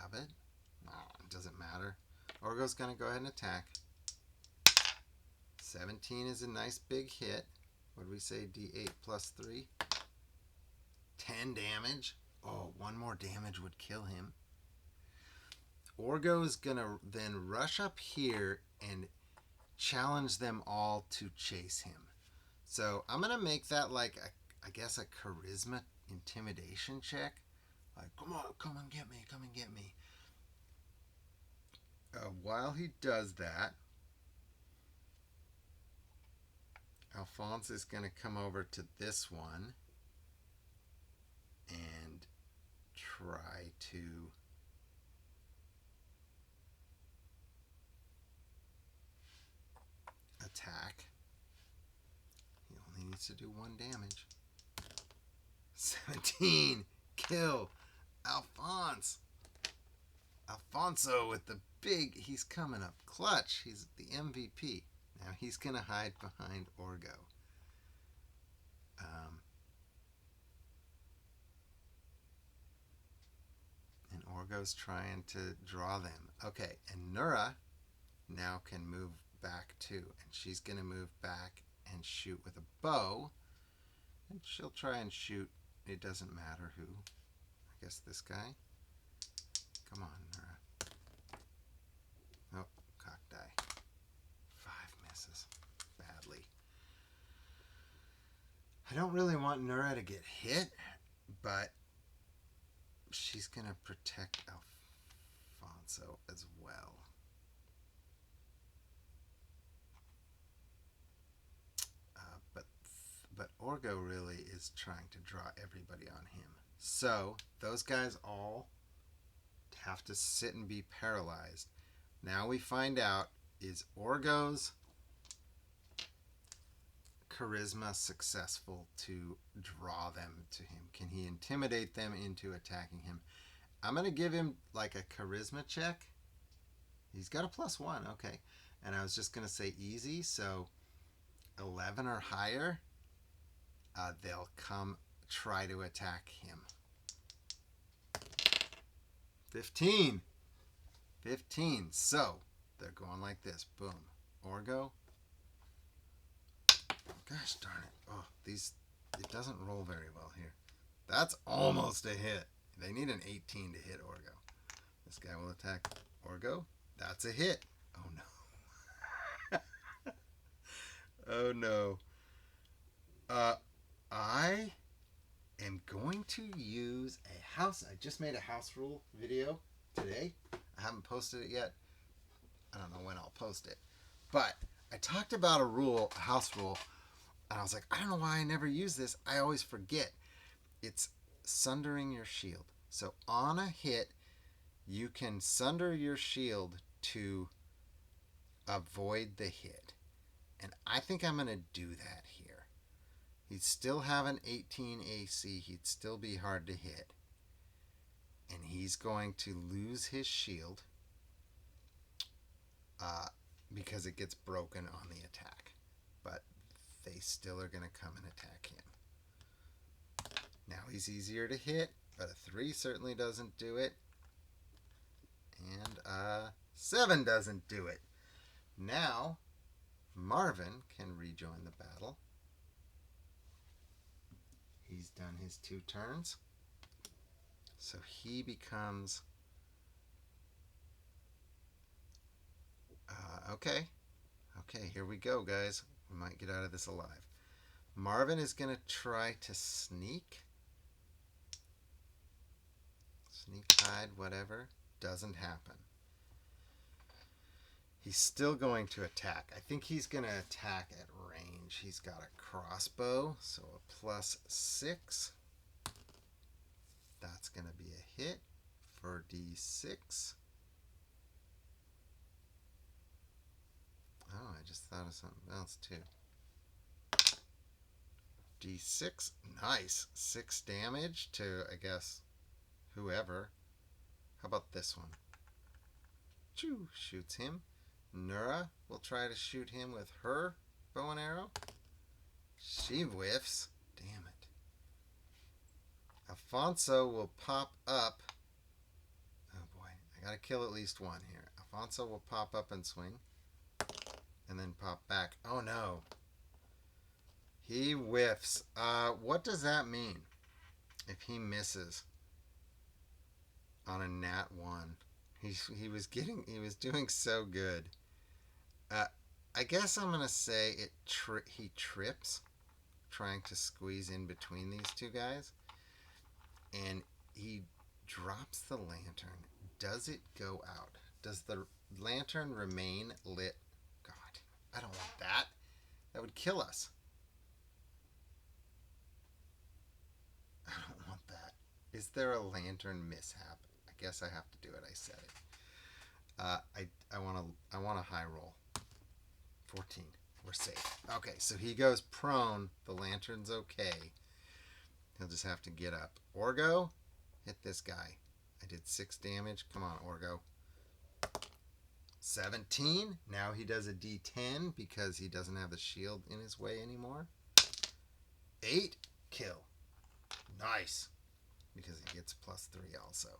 Abbey. No, it doesn't matter. Orgo's going to go ahead and attack. 17 is a nice big hit. What did we say? D8 plus 3. 10 damage. Oh, 1 more damage would kill him. Orgo is going to then rush up here and challenge them all to chase him. So I'm going to make that like, I guess, a charisma intimidation check. Like, come on, come and get me, come and get me. While he does that, Alphonse is going to come over to this one and try to attack. He only needs to do 1 damage. 17. Kill. Alphonse. Alfonso with the big, he's coming up clutch. He's the MVP. Now he's going to hide behind Orgo. And Orgo's trying to draw them. Okay, and Nura now can move back too. And she's going to move back and shoot with a bow. And she'll try and shoot. It doesn't matter who. I guess this guy. Come on, Nura. Oh, cock die. 5 misses. Badly. I don't really want Nura to get hit, but she's going to protect Alfonso as well. but Orgo really is trying to draw everybody on him. So those guys all have to sit and be paralyzed. Now we find out, is Orgo's charisma successful to draw them to him? Can he intimidate them into attacking him? I'm going to give him like a charisma check. He's got a +1, okay. And I was just going to say easy, so 11 or higher, they'll come try to attack him. 15. So they're going like this. Boom. Orgo. Gosh darn it. Oh, it doesn't roll very well here. That's almost a hit. They need an 18 to hit Orgo. This guy will attack Orgo. That's a hit. Oh no. Oh no. I am going to use a house. I just made a house rule video today. I haven't posted it yet. I don't know when I'll post it. But I talked about a house rule, and I was like, I don't know why I never use this. I always forget. It's sundering your shield. So on a hit, you can sunder your shield to avoid the hit. And I think I'm going to do that here. He'd still have an 18 AC. He'd still be hard to hit. And he's going to lose his shield because it gets broken on the attack. But they still are going to come and attack him. Now he's easier to hit, but a 3 certainly doesn't do it. And 7 doesn't do it. Now Marvin can rejoin the battle. He's done his 2 turns. So he becomes... Okay, here we go, guys. We might get out of this alive. Marvin is going to try to sneak. Sneak, hide, whatever. Doesn't happen. He's still going to attack. I think he's going to attack at range. He's got a crossbow, so a +6. That's going to be a hit for D6. Oh, I just thought of something else too. D6, nice. 6 damage to, I guess, whoever. How about this one? Choo, shoots him. Nura will try to shoot him with her bow and arrow. She whiffs. Damn it. Alfonso will pop up. Oh boy, I gotta kill at least one here. Alfonso will pop up and swing. And then pop back. Oh no. He whiffs. What does that mean? If he misses on a nat 1. He was doing so good. I guess I'm gonna say he trips trying to squeeze in between these two guys, and he drops the lantern. Does it go out? Does the lantern remain lit? God, I don't want that. That would kill us. I don't want that. Is there a lantern mishap? I guess I have to do it. I said it. I want a high roll. 14. We're safe. Okay, so he goes prone. The lantern's okay. He'll just have to get up. Orgo, hit this guy. I did 6 damage. Come on, Orgo. 17. Now he does a D10 because he doesn't have the shield in his way anymore. 8. Kill. Nice. Because he gets +3 also.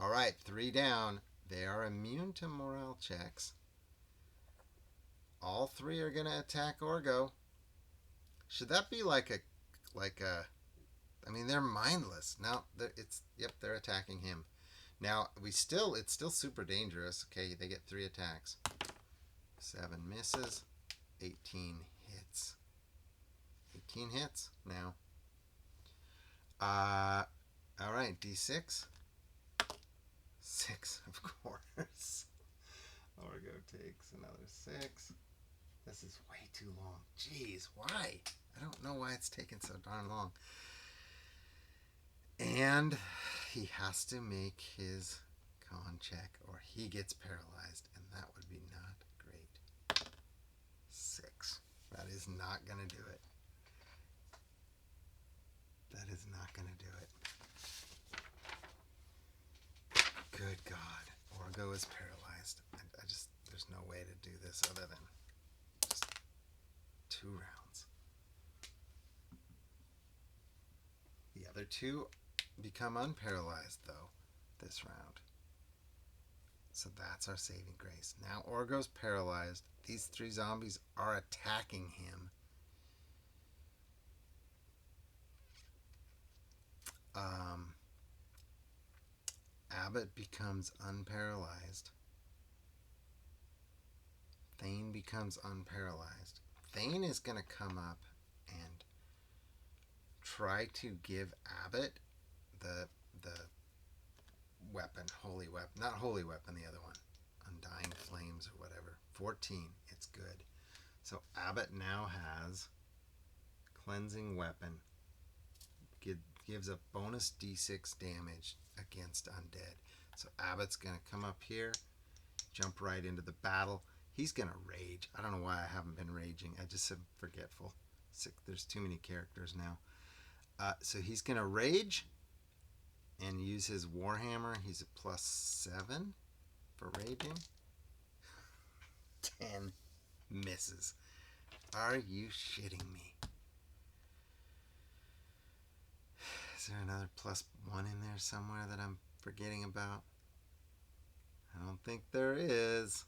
All right, 3 down. They are immune to morale checks. All 3 are going to attack Orgo. Should that be like a I mean, they're mindless. Now, they're attacking him. Now, it's still super dangerous. Okay, they get 3 attacks. 7 misses. 18 hits. 18 hits now. All right, D6. 6, of course. Orgo takes another 6. This is way too long. Jeez, why? I don't know why it's taking so darn long. And he has to make his con check or he gets paralyzed, and that would be not great. 6. That is not going to do it. That is not going to do it. Good God. Orgo is paralyzed. There's no way to do this other than just 2 rounds. The other 2 become unparalyzed, though, this round. So that's our saving grace. Now Orgo's paralyzed. These 3 zombies are attacking him. Abbott becomes unparalyzed. Thane becomes unparalyzed. Thane is going to come up and try to give Abbott the weapon, holy weapon, not holy weapon, the other one, undying flames or whatever. 14, it's good. So Abbott now has cleansing weapon, gives a bonus d6 damage against undead. So Abbott's gonna come up here, jump right into the battle. He's gonna rage. I don't know why I haven't been raging. I just am forgetful. There's too many characters now. So he's gonna rage and use his Warhammer. He's a +7 for raging. 10 misses. Are you shitting me? Is there another +1 in there somewhere that I'm forgetting about? I don't think there is.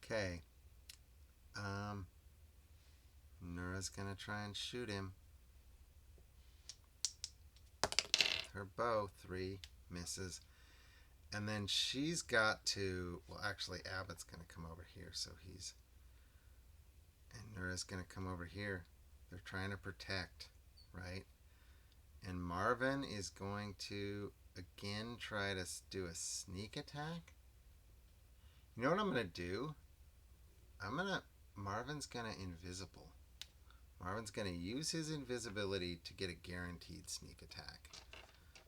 Okay. Nura's gonna try and shoot him. Her bow, 3 misses. And then she's got to, well, actually, Abbott's going to come over here, so and Nura's going to come over here. They're trying to protect, right? And Marvin is going to, again, try to do a sneak attack. You know what I'm going to do? Marvin's going to invisible. Marvin's going to use his invisibility to get a guaranteed sneak attack.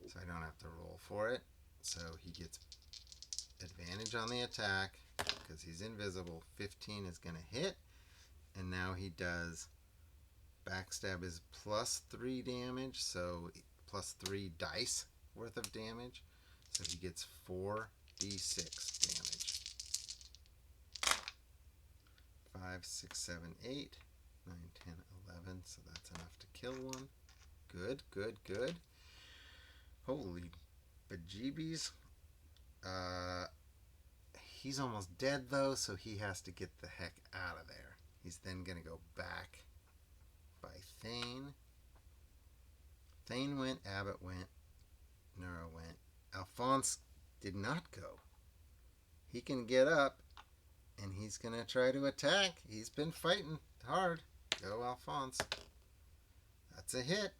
So I don't have to roll for it. So he gets advantage on the attack because he's invisible. 15 is going to hit. And now he does backstab is +3 damage. So +3 dice worth of damage. So he gets 4d6 damage. 5, 6, 7, 8, 9, 10, 11. So that's enough to kill one. Good, good, good. Holy bejeebies. He's almost dead though, so he has to get the heck out of there. He's then going to go back by Thane. Thane went, Abbott went, Nura went. Alphonse did not go. He can get up and he's going to try to attack. He's been fighting hard. Go Alphonse. That's a hit.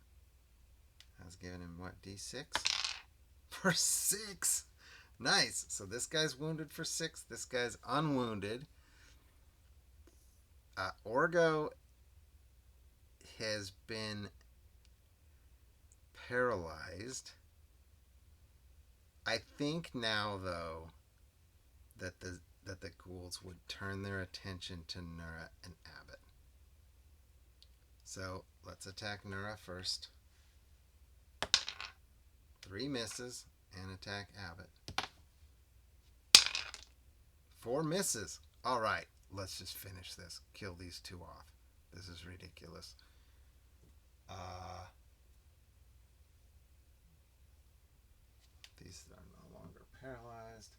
I was giving him what, d6? For 6. Nice. So this guy's wounded for 6. This guy's unwounded. Orgo has been paralyzed. I think now, though, that the ghouls would turn their attention to Nura and Abbott. So let's attack Nura first. 3 misses and attack Abbott. 4 misses. All right, let's just finish this. Kill these 2 off. This is ridiculous. These are no longer paralyzed.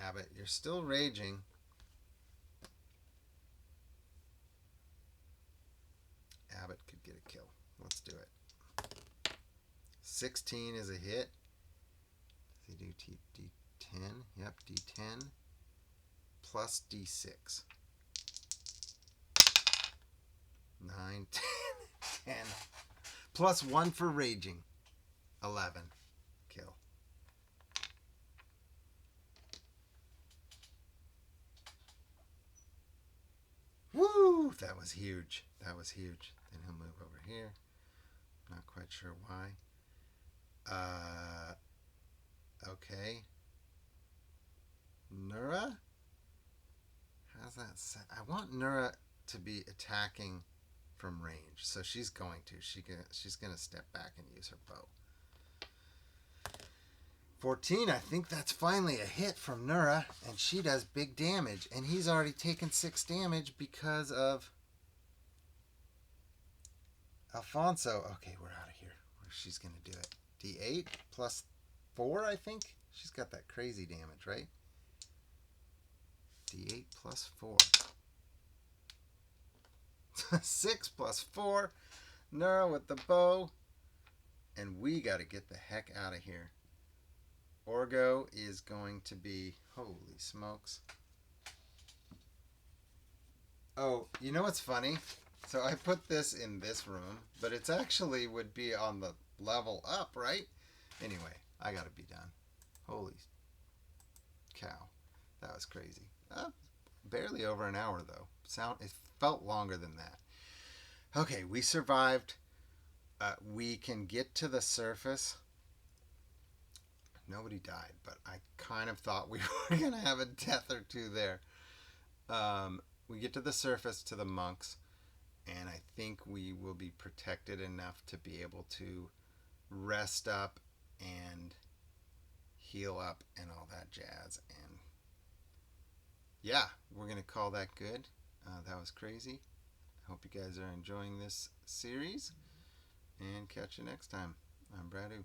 Abbott, you're still raging. Abbott could get a kill. Let's do it. 16 is a hit. Does he do D10? Yep, D10 plus D6. 9, 10, 10. Plus 1 for raging. 11 kill. Woo! That was huge. That was huge. Then he'll move over here. Not quite sure why. Okay. Nura? How's that set? I want Nura to be attacking from range, so she's going to. She's gonna step back and use her bow. 14, I think that's finally a hit from Nura, and she does big damage, and he's already taken 6 damage because of Alfonso. Okay, we're out of here. She's gonna do it. D8 plus 4, I think. She's got that crazy damage, right? D8 plus 4. 6 plus 4. Nura with the bow. And we got to get the heck out of here. Orgo is going to be... Holy smokes. Oh, you know what's funny? So I put this in this room, but it's actually would be on the level up, right? Anyway, I got to be done. Holy cow. That was crazy. Barely over an hour, though. It felt longer than that. Okay, we survived. We can get to the surface. Nobody died, but I kind of thought we were going to have a death or two there. We get to the surface, to the monks, and I think we will be protected enough to be able to rest up and heal up and all that jazz. And yeah, we're going to call that good. That was crazy. I hope you guys are enjoying this series, and catch you next time. I'm Bradu.